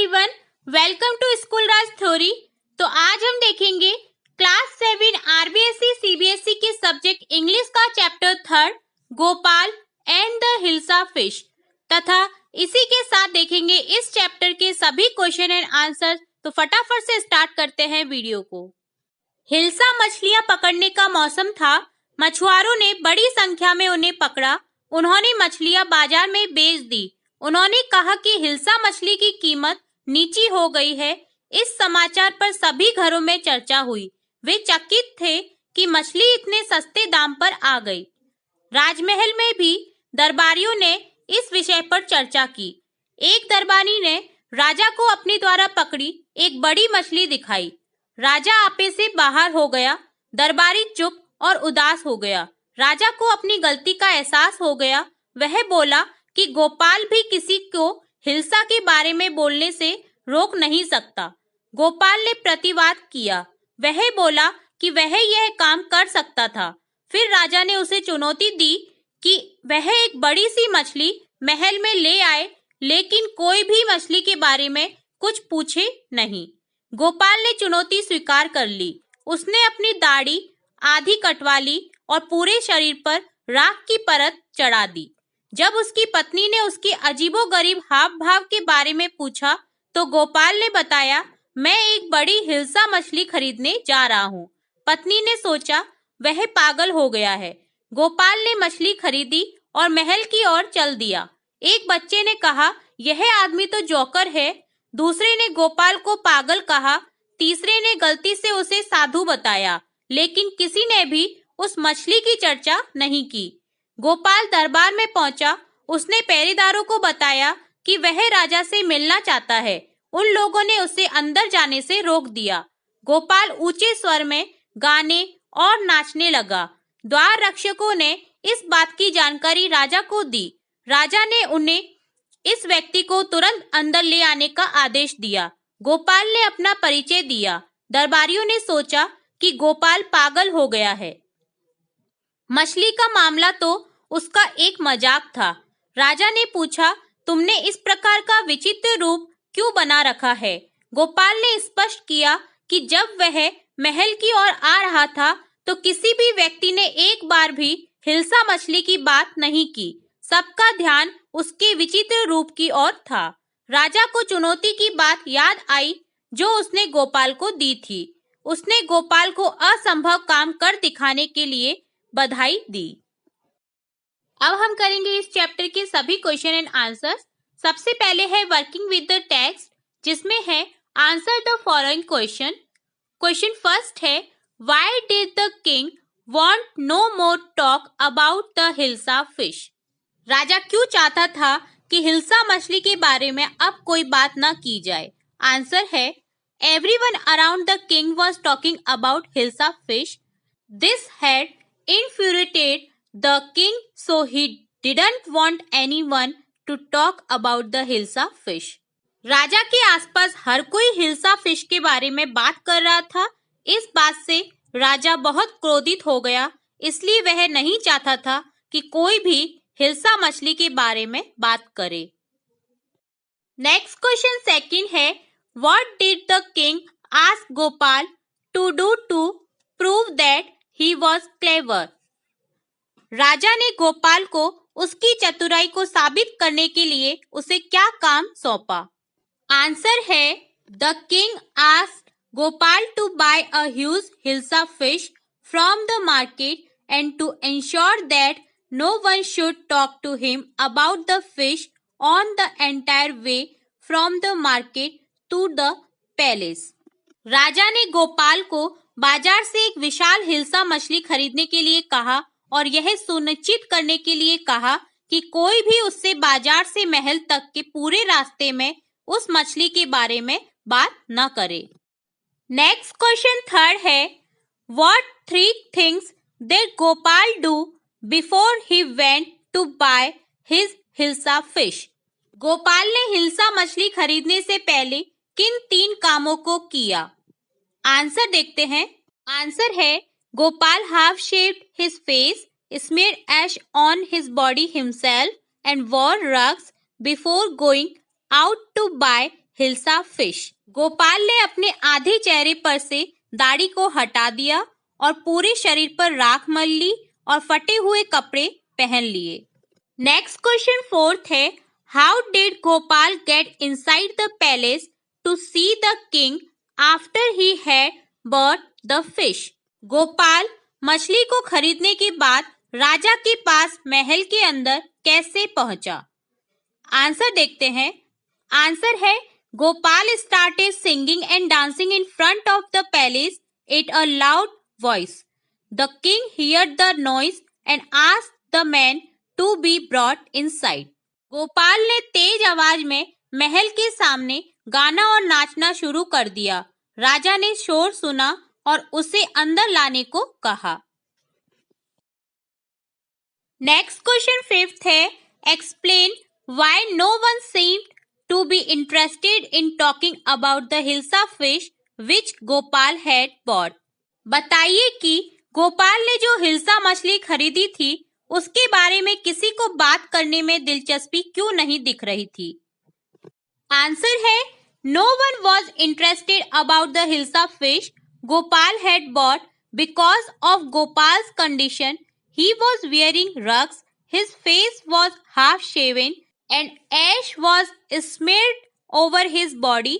Everyone, welcome to school Raj theory. तो आज हम देखेंगे क्लास 7 आरबीएसई सीबीएसई के सब्जेक्ट इंग्लिश का chapter 3 Gopal and the hilsa fish तथा इसी के साथ देखेंगे इस चैप्टर के सभी क्वेश्चन एंड आंसर। तो फटाफट से स्टार्ट करते हैं वीडियो को। हिल्सा मछलियां पकड़ने का मौसम था। मछुआरों ने बड़ी संख्या में उन्हें पकड़ा। उन्होंने मछलियां बाजार में बेच दी। उन्होंने कहा कि हिल्सा मछली की कीमत नीची हो गई है। इस समाचार पर सभी घरों में चर्चा हुई। वे चकित थे कि मछली इतने सस्ते दाम पर आ गई। राजमहल में भी दरबारियों ने इस विषय पर चर्चा की। एक दरबारी ने राजा को अपने द्वारा पकड़ी एक बड़ी मछली दिखाई। राजा आपे से बाहर हो गया। दरबारी चुप और उदास हो गया। राजा को अपनी गलती का एहसास हो गया। वह बोला कि गोपाल भी किसी को हिल्सा के बारे में बोलने से रोक नहीं सकता। गोपाल ने प्रतिवाद किया। वह बोला कि वह यह काम कर सकता था। फिर राजा ने उसे चुनौती दी कि वह एक बड़ी सी मछली महल में ले आए, लेकिन कोई भी मछली के बारे में कुछ पूछे नहीं। गोपाल ने चुनौती स्वीकार कर ली। उसने अपनी दाढ़ी आधी कटवा ली और पूरे शरीर पर राख की परत चढ़ा दी। जब उसकी पत्नी ने उसकी अजीबोगरीब हाव भाव के बारे में पूछा तो गोपाल ने बताया, मैं एक बड़ी हिल्सा मछली खरीदने जा रहा हूँ। पत्नी ने सोचा वह पागल हो गया है। गोपाल ने मछली खरीदी और महल की ओर चल दिया। एक बच्चे ने कहा, यह आदमी तो जोकर है। दूसरे ने गोपाल को पागल कहा। तीसरे ने गलती से उसे साधु बताया, लेकिन किसी ने भी उस मछली की चर्चा नहीं की। गोपाल दरबार में पहुंचा। उसने पहरेदारों को बताया कि वह राजा से मिलना चाहता है। उन लोगों ने उसे अंदर जाने से रोक दिया। गोपाल ऊंचे स्वर में गाने और नाचने लगा। द्वार रक्षकों ने इस बात की जानकारी राजा को दी। राजा ने उन्हें इस व्यक्ति को तुरंत अंदर ले आने का आदेश दिया। गोपाल ने अपना परिचय दिया। दरबारियों ने सोचा कि गोपाल पागल हो गया है। मछली का मामला तो उसका एक मजाक था। राजा ने पूछा, तुमने इस प्रकार का विचित्र रूप क्यों बना रखा है? गोपाल ने स्पष्ट किया कि जब वह महल की ओर आ रहा था तो किसी भी व्यक्ति ने एक बार भी हिल्सा मछली की बात नहीं की। सबका ध्यान उसके विचित्र रूप की ओर था। राजा को चुनौती की बात याद आई जो उसने गोपाल को दी थी। उसने गोपाल को असंभव काम कर दिखाने के लिए बधाई दी। अब हम करेंगे इस चैप्टर के सभी क्वेश्चन एंड आंसर्स। सबसे पहले है वर्किंग विद द टेक्स्ट, जिसमें है answer the following question. Question first है, why did the king want no more talk about the hilsa fish? राजा क्यों चाहता था कि हिल्सा मछली के बारे में अब कोई बात न की जाए? आंसर है, everyone around the king was talking about hilsa fish. This had infuriated the king, so he didn't want anyone to talk about the hilsa fish. राजा के आसपास हर कोई हिल्सा फिश के बारे में बात कर रहा था। इस बात से राजा बहुत क्रोधित हो गया, इसलिए वह नहीं चाहता था कि कोई भी हिल्सा मछली के बारे में बात करे। नेक्स्ट क्वेश्चन सेकंड है, what did the king ask Gopal to do to prove that he was clever? राजा ने गोपाल को उसकी चतुराई को साबित करने के लिए उसे क्या काम सौंपा? आंसर है, the king asked Gopal to buy a huge hilsa fish from the market and to ensure that no one should talk to him about the fish on the entire way from the market to the palace. राजा ने गोपाल को बाजार से एक विशाल हिल्सा मछली खरीदने के लिए कहा और यह सुनिश्चित करने के लिए कहा कि कोई भी उससे बाजार से महल तक के पूरे रास्ते में उस मछली के बारे में बात न करे। नेक्स्ट क्वेश्चन थर्ड है, what 3 things did Gopal do before he went to buy his hilsa fish? Gopal ने हिल्सा मछली खरीदने से पहले किन 3 कामों को किया? आंसर देखते हैं। आंसर है, Gopal half shaved his face, smeared ash on his body himself and wore rugs before going out to buy hilsa fish. Gopal ने अपने आधे चेहरे पर से दाढ़ी को हटा दिया और पूरे शरीर पर राख मल ली और फटे हुए कपड़े पहन लिए। नेक्स्ट क्वेश्चन फोर्थ है, how did Gopal get inside the palace to see the king after he had bought the fish. Gopal मछली को खरीदने के बाद राजा के पास महल के अंदर कैसे पहुंचा? आंसर देखते हैं। आंसर है, Gopal started singing and dancing in front of the palace at a loud voice. The king heard the noise and asked the man to be brought inside. Gopal ने तेज आवाज में महल के सामने गाना और नाचना शुरू कर दिया। राजा ने शोर सुना और उसे अंदर लाने को कहा। नेक्स्ट क्वेश्चन फिफ्थ है, explain why no one seemed to be interested in talking about the hilsa fish which Gopal had bought. बताइए कि गोपाल ने जो हिल्सा मछली खरीदी थी उसके बारे में किसी को बात करने में दिलचस्पी क्यों नहीं दिख रही थी? आंसर है, no one was interested about the hilsa fish Gopal had bought because of Gopal's condition. He was wearing rugs, his face was half shaven, and ash was smeared over his body.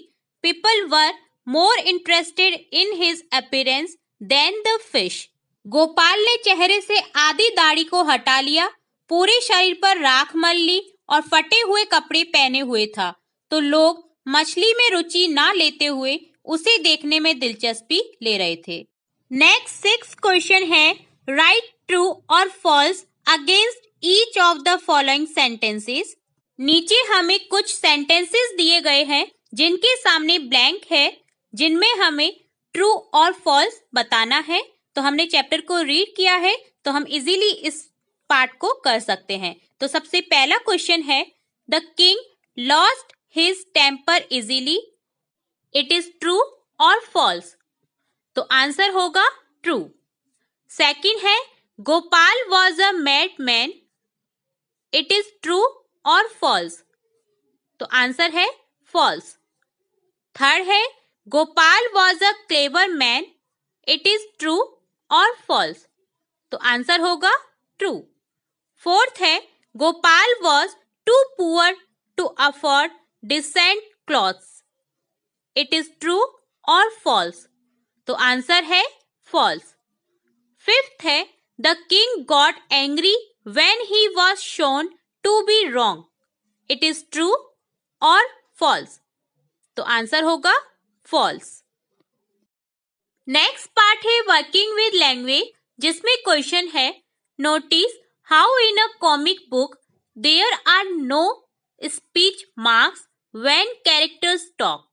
People were more interested in his appearance than the fish. Gopal ने चेहरे से आधी दाढ़ी को हटा लिया, पूरे शरीर पर राख मल ली और फटे हुए कपड़े पहने हुए था, तो लोग मछली में रुचि ना लेते हुए उसे देखने में दिलचस्पी ले रहे थे। नेक्स्ट सिक्स क्वेश्चन है, राइट ट्रू और false against each of the following sentences. नीचे हमें कुछ सेंटेंसेस दिए गए हैं जिनके सामने ब्लैंक है, जिनमें हमें ट्रू और फॉल्स बताना है। तो हमने चैप्टर को रीड किया है तो हम इजीली इस पार्ट को कर सकते हैं। तो सबसे पहला क्वेश्चन है, the king lost his temper easily. It is true और फॉल्स? तो आंसर होगा ट्रू। सेकंड है, Gopal was a mad man. It is true और फॉल्स? तो आंसर है फॉल्स। थर्ड है, Gopal was a clever man. It is true और false? तो आंसर होगा ट्रू। फोर्थ है, Gopal was too poor to afford decent clothes. It is true और false? तो आंसर है फॉल्स। फिफ्थ है, the king got angry when he was shown to be wrong. It is true और false? तो answer होगा false. Next part है working with language, जिसमें question है, notice how in a comic book there are no speech marks when characters talk.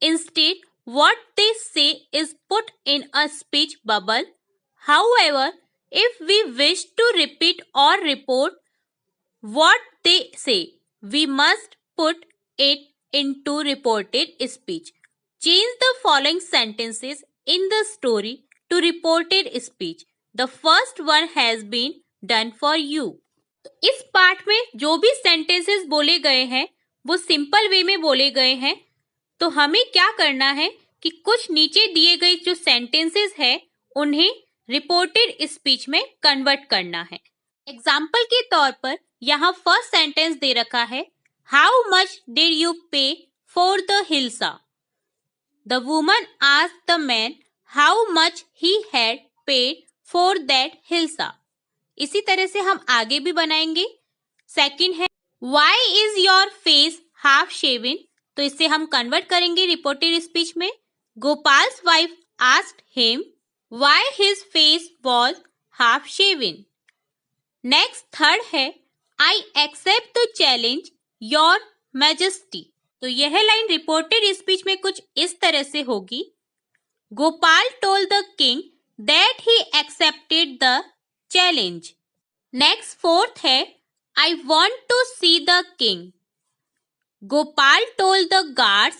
Instead, what they say is put in a speech bubble. However, if we wish to repeat or report what they say, we must put it into reported speech. Change the following sentences in the story to reported speech. The first one has been done for you. इस part में जो भी sentences बोले गए हैं वो simple way में बोले गए हैं। तो हमें क्या करना है कि कुछ नीचे दिए गए जो सेंटेंसेस है उन्हें रिपोर्टेड स्पीच में कन्वर्ट करना है। एग्जाम्पल के तौर पर यहाँ फर्स्ट सेंटेंस दे रखा है, how much did you pay for the hilsa. The woman asked the man how much he had paid for that hilsa. इसी तरह से हम आगे भी बनाएंगे। सेकंड है, why is your face half shaven. तो इसे हम कन्वर्ट करेंगे रिपोर्टेड स्पीच में। Gopal's wife asked him why his face was half shaven. Next third है, I accept the challenge your majesty. तो यह लाइन रिपोर्टेड स्पीच में कुछ इस तरह से होगी, Gopal told the king that he accepted the challenge. Next fourth है, I want to see the king. Gopal told the guards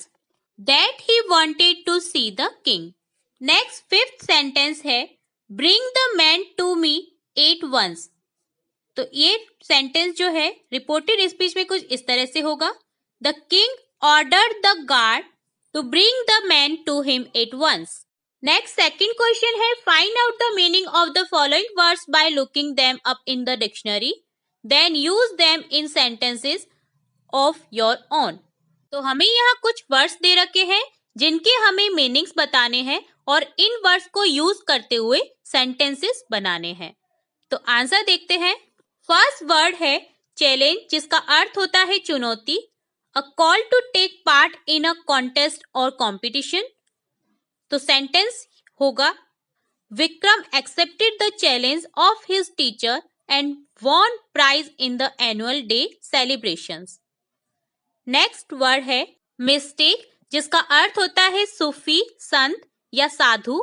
that he wanted to see the king. Next fifth sentence है, bring the man to me at once. तो ये sentence जो है reported speech में कुछ इस तरह से होगा, the king ordered the guard to bring the man to him at once. Next, second question है find out the meaning of the following words by looking them up in the dictionary. Then use them in sentences of your own. तो हमें यहाँ कुछ words दे रखे हैं जिनके हमें meanings बताने हैं और इन वर्ड्स को यूज करते हुए सेंटेंसेस बनाने हैं. तो आंसर देखते हैं. फर्स्ट वर्ड है चैलेंज, जिसका अर्थ होता है चुनौती. A call to take part in a contest और कॉम्पिटिशन. तो सेंटेंस होगा Vikram accepted the challenge of his teacher and won prize in the annual day celebrations. Next word है मिस्टेक, जिसका अर्थ होता है सूफी, संत या साधु,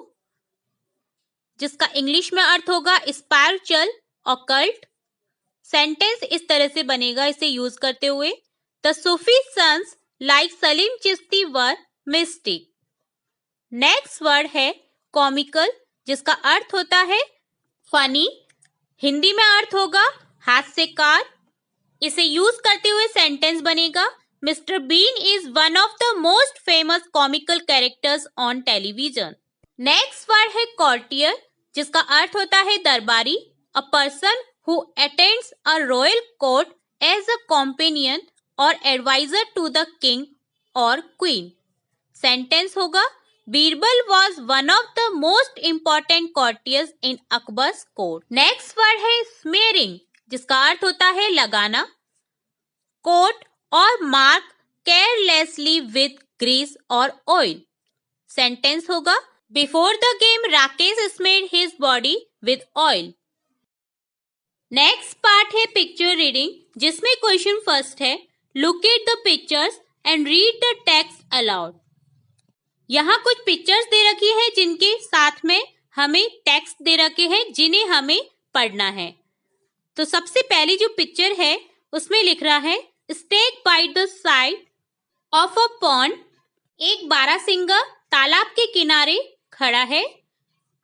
जिसका इंग्लिश में अर्थ होगा स्पिरिचुअल, ऑकल्ट. सेंटेंस इस तरह से बनेगा इसे यूज करते हुए. The Sufi sons like Salim Chishti were mistake. Next word है कॉमिकल, जिसका अर्थ होता है फनी, हिंदी में अर्थ होगा हास्यकार. इसे यूज करते हुए सेंटेंस बनेगा mister Bean is one of the most famous comical characters on television. Next word है कॉर्टियर, जिसका अर्थ होता है दरबारी, a person who attends a royal court as a companion और एडवाइजर टू द किंग और क्वीन. सेंटेंस होगा Birbal was one of the most important courtiers in Akbar's court. Next word है स्मेयरिंग, जिसका अर्थ होता है लगाना. कोट और मार्क केयरलेसली विद ग्रीस और ऑयल. सेंटेंस होगा before the game Rakesh smeared his body with oil. Next part है पिक्चर रीडिंग, जिसमें क्वेश्चन फर्स्ट है look at the pictures and read the text aloud. यहाँ कुछ पिक्चर्स दे रखी है जिनके साथ में हमें टेक्स्ट दे रखे हैं जिन्हें हमें पढ़ना है. तो सबसे पहली जो पिक्चर है उसमें लिख रहा है stag by the side of a pond. एक बारहसिंगा तालाब के किनारे खड़ा है.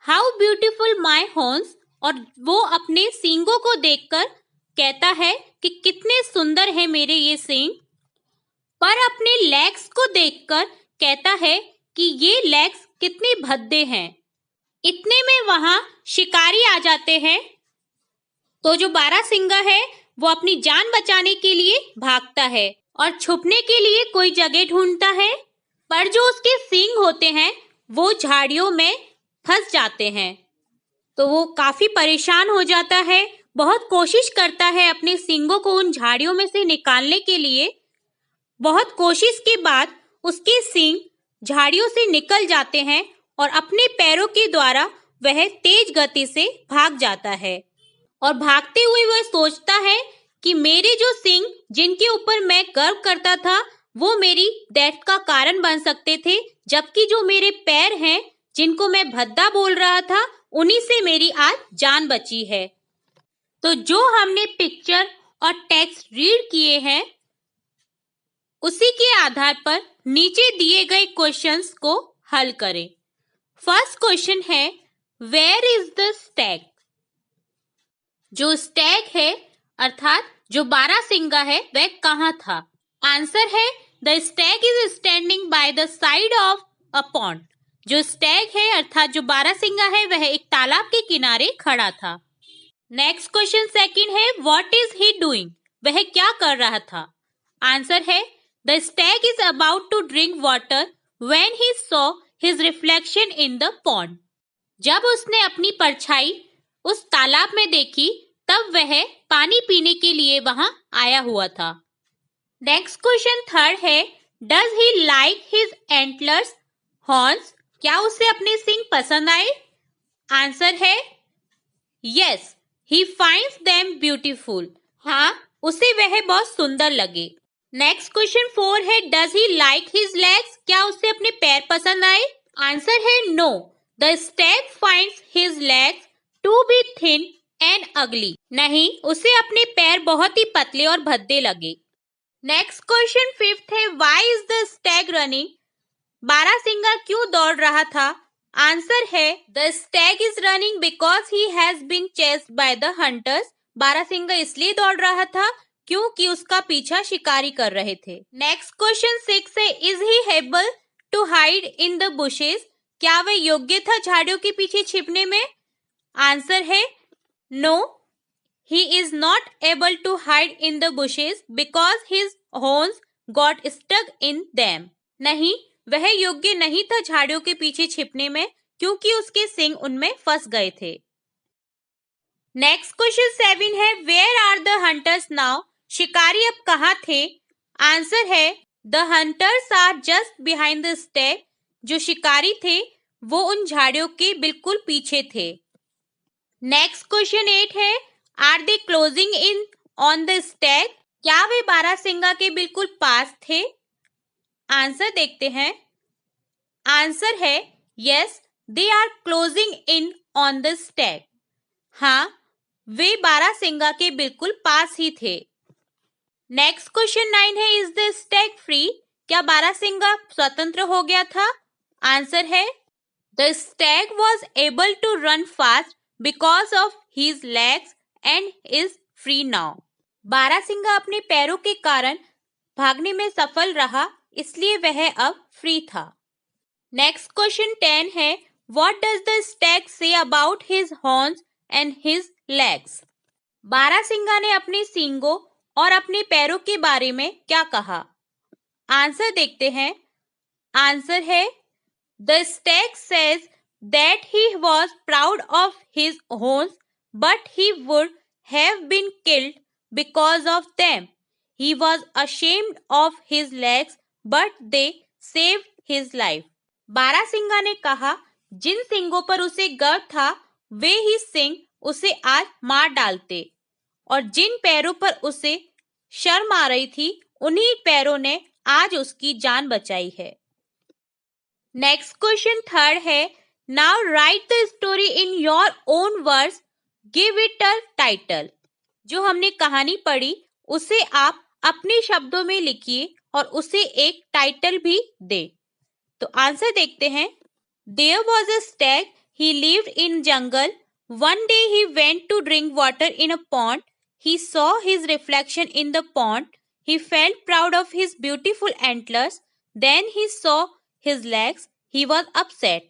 हाउ ब्यूटीफुल माई हॉर्न्स, और वो अपने सींगों को देखकर कहता है कि कितने सुंदर है मेरे ये सींग. पर अपने लेग्स को देखकर कहता है कि ये लेग्स कितने भद्दे हैं. इतने में वहां शिकारी आ जाते हैं. तो जो बारहसिंगा है वो अपनी जान बचाने के लिए भागता है और छुपने के लिए कोई जगह ढूंढता है. पर जो उसके सींग होते हैं वो झाड़ियों में फंस जाते हैं. तो वो काफी परेशान हो जाता है, बहुत कोशिश करता है अपने सींगों को उन झाड़ियों में से निकालने के लिए. बहुत कोशिश के बाद उसके सींग झाड़ियों से निकल जाते हैं और अपने पैरों के द्वारा वह तेज गति से भाग जाता है. और भागते हुए वह सोचता है कि मेरे जो सींग जिनके ऊपर मैं गर्व करता था वो मेरी डेथ का कारण बन सकते थे, जबकि जो मेरे पैर हैं जिनको मैं भद्दा बोल रहा था उन्हीं से मेरी आज जान बची है. तो जो हमने पिक्चर और टेक्स्ट रीड किए हैं उसी के आधार पर नीचे दिए गए क्वेश्चंस को हल करें. फर्स्ट क्वेश्चन है वेयर इज द स्टैग. जो स्टैग है अर्थात जो बारहसिंगा है वह कहाँ था. आंसर है the stag is standing bye the side of a pond. जो स्टैग है अर्थात जो बारहसिंगा है वह एक तालाब के किनारे खड़ा था. नेक्स्ट क्वेश्चन सेकंड है व्हाट इज ही डूइंग. वह क्या कर रहा था. आंसर है the stag is about to drink water when he saw his reflection in the pond. जब उसने अपनी परछाई उस तालाब में देखी तब वह पानी पीने के लिए वहां आया हुआ था. नेक्स्ट क्वेश्चन थर्ड है does he like his antlers horns. क्या उसे अपने सींग पसंद आए. आंसर है yes he finds them beautiful. हाँ, उसे वह बहुत सुंदर लगे. नेक्स्ट क्वेश्चन 4 है does he like his legs. क्या उसे अपने पैर पसंद आए. आंसर है no the stag finds his legs to be thin and ugly. नहीं, उसे अपने पैर बहुत ही पतले और भद्दे लगे. नेक्स्ट क्वेश्चन 5 है why is the stag running. बारहसिंगा क्यों दौड़ रहा था. आंसर है the stag is running because he has been chased by the hunters. बारहसिंगा इसलिए दौड़ रहा था क्योंकि उसका पीछा शिकारी कर रहे थे। नेक्स्ट क्वेश्चन 6 है, is he able to hide in the bushes? क्या वह योग्य था झाड़ियों के पीछे छिपने में? आंसर है no, he is not able to hide in the bushes because his horns got stuck in them. नहीं, वह योग्य नहीं था झाड़ियों के पीछे छिपने में क्योंकि उसके सींग उनमें फंस गए थे। नेक्स्ट क्वेश्चन 7 है, where are the hunters now? शिकारी अब कहाँ थे? आंसर है the hunters are just behind the stag. जो शिकारी थे वो उन झाड़ियों के बिल्कुल पीछे थे। नेक्स्ट क्वेश्चन 8 है, are they closing in on the stag? क्या वे बारहसिंगा के बिल्कुल पास थे? आंसर देखते हैं। आंसर है yes, they are closing in on the stag. हाँ, वे बारहसिंगा के बिल्कुल पास ही थे। नेक्स्ट क्वेश्चन 9 है, इज द स्टैग फ्री? क्या बारहसिंगा स्वतंत्र हो गया था? आंसर है the stag was able to run fast because of his legs and is free now. बारहसिंगा अपने पैरों के कारण भागने में सफल रहा, इसलिए वह अब फ्री था। नेक्स्ट क्वेश्चन 10 है, what does the stag say about his horns and his legs? बारहसिंगा ने अपने सींगों और अपने पैरों के बारे में क्या कहा? आंसर देखते हैं। आंसर है the stag says that he was proud of his horns but he would have been killed because of them. He was ashamed of his legs but they saved his life. बारहसिंगा ने कहा जिन सींगों पर उसे गर्व था वे ही सींग उसे आज मार डालते, और जिन पैरों पर उसे शर्म आ रही थी उन्हीं पैरों ने आज उसकी जान बचाई है। नेक्स्ट क्वेश्चन 3 है, now right the story in your own words, give it a title. जो हमने कहानी पढ़ी उसे आप अपने शब्दों में लिखिए और उसे एक टाइटल भी दे। तो आंसर देखते हैं। There was a stag, he lived in jungle. One day he went to drink water in a pond. He saw his reflection in the pond. He felt proud of his beautiful antlers. Then he saw his legs. He was upset.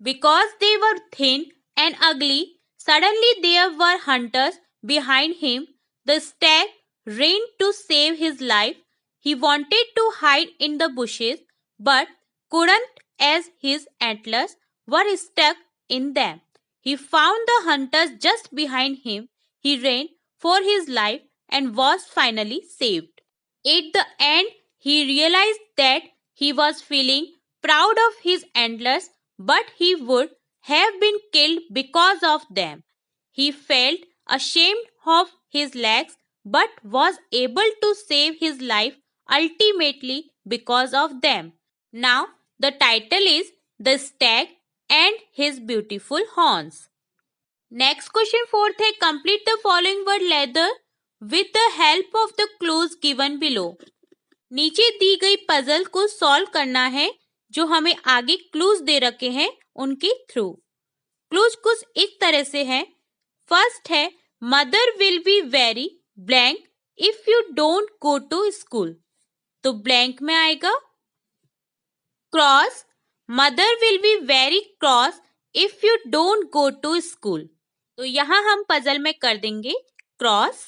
Because they were thin and ugly, suddenly there were hunters behind him. The stag ran to save his life. He wanted to hide in the bushes, but couldn't as his antlers were stuck in them. He found the hunters just behind him. He ran for his life and was finally saved. At the end, he realized that he was feeling proud of his antlers, but he would have been killed because of them. He felt ashamed of his legs, but was able to save his life ultimately because of them. Now, the title is The Stag and His Beautiful Horns. Next question 4 है, complete the following word lather with the help of the clues given below. नीचे दी गई puzzle को solve करना है जो हमें आगे clues दे रखे हैं उनके थ्रू। क्लूज कुछ इस तरह से है। फर्स्ट है, mother will be very blank if you don't go to school. तो ब्लैंक में आएगा cross, mother will be very cross if you don't go to school. तो यहां हम पजल में कर देंगे क्रॉस।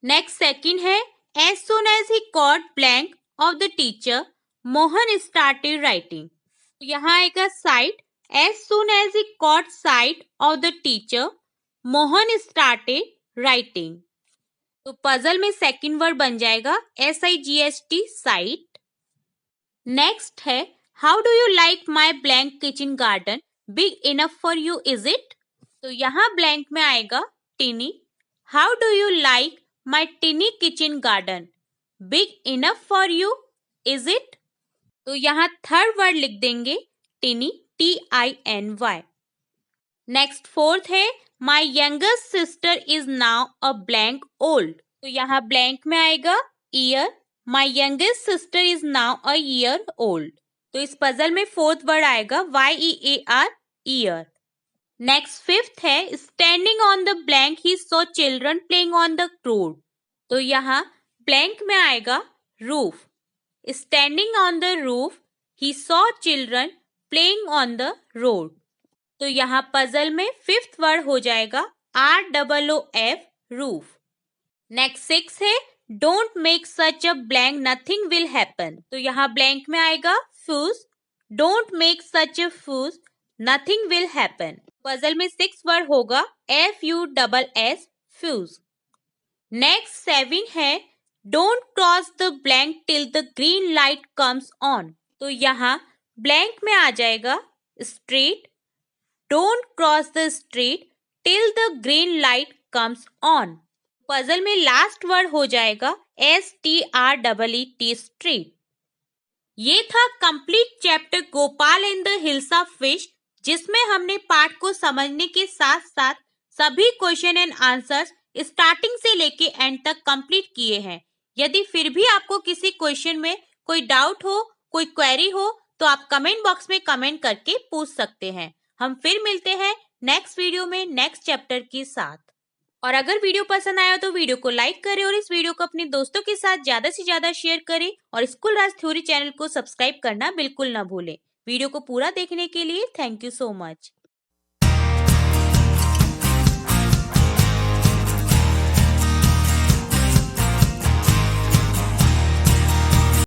नेक्स्ट सेकंड है, as soon as he caught blank of the teacher Mohan started writing. तो यहां आएगा sight, as soon as he caught sight of the teacher Mohan started writing. तो पजल में सेकंड वर्ड बन जाएगा SIGHT साइट। नेक्स्ट है, how do you like my blank kitchen garden big enough for you is it. तो यहाँ blank में आएगा टिनी। How do you like my टिनी kitchen garden big enough for you is it. तो यहाँ third word लिख देंगे टिनी, TINY। Next fourth है, my youngest sister is now a blank old. तो यहाँ ब्लैंक में आएगा year, my youngest sister is now a year old. तो इस पजल में फोर्थ वर्ड आएगा YEAR, ईयर। नेक्स्ट फिफ्थ है, standing on the blank he saw children playing on the road. तो यहाँ ब्लैंक में आएगा roof. Standing on the roof he saw children playing on the road. तो यहाँ puzzle में fifth word हो जाएगा ROOF, रूफ। नेक्स्ट 6 है don't make such a blank nothing will happen. तो यहाँ ब्लैंक में आएगा fuse. Don't make such a fuse nothing will happen. Puzzle में 6 वर्ड होगा FUSS, फ्यूज। नेक्स्ट 7 है don't cross the blank till the green light comes on. तो यहाँ blank में आ जाएगा street. Don't cross the street till the green light comes on. Puzzle में last word हो जाएगा STREET, स्ट्रीट। ये था complete chapter Gopal and the hills of fish, जिसमें हमने पाठ को समझने के साथ साथ सभी क्वेश्चन एंड आंसर्स स्टार्टिंग से लेके एंड तक कंप्लीट किए हैं। यदि फिर भी आपको किसी क्वेश्चन में कोई डाउट हो, कोई क्वेरी हो, तो आप कमेंट बॉक्स में कमेंट करके पूछ सकते हैं। हम फिर मिलते हैं नेक्स्ट वीडियो में नेक्स्ट चैप्टर के साथ। और अगर वीडियो पसंद आया तो वीडियो को लाइक करें और इस वीडियो को अपने दोस्तों के साथ ज्यादा से ज्यादा शेयर करें और स्कूल राज थ्योरी चैनल को सब्सक्राइब करना बिल्कुल ना भूलें। वीडियो को पूरा देखने के लिए थैंक यू सो मच।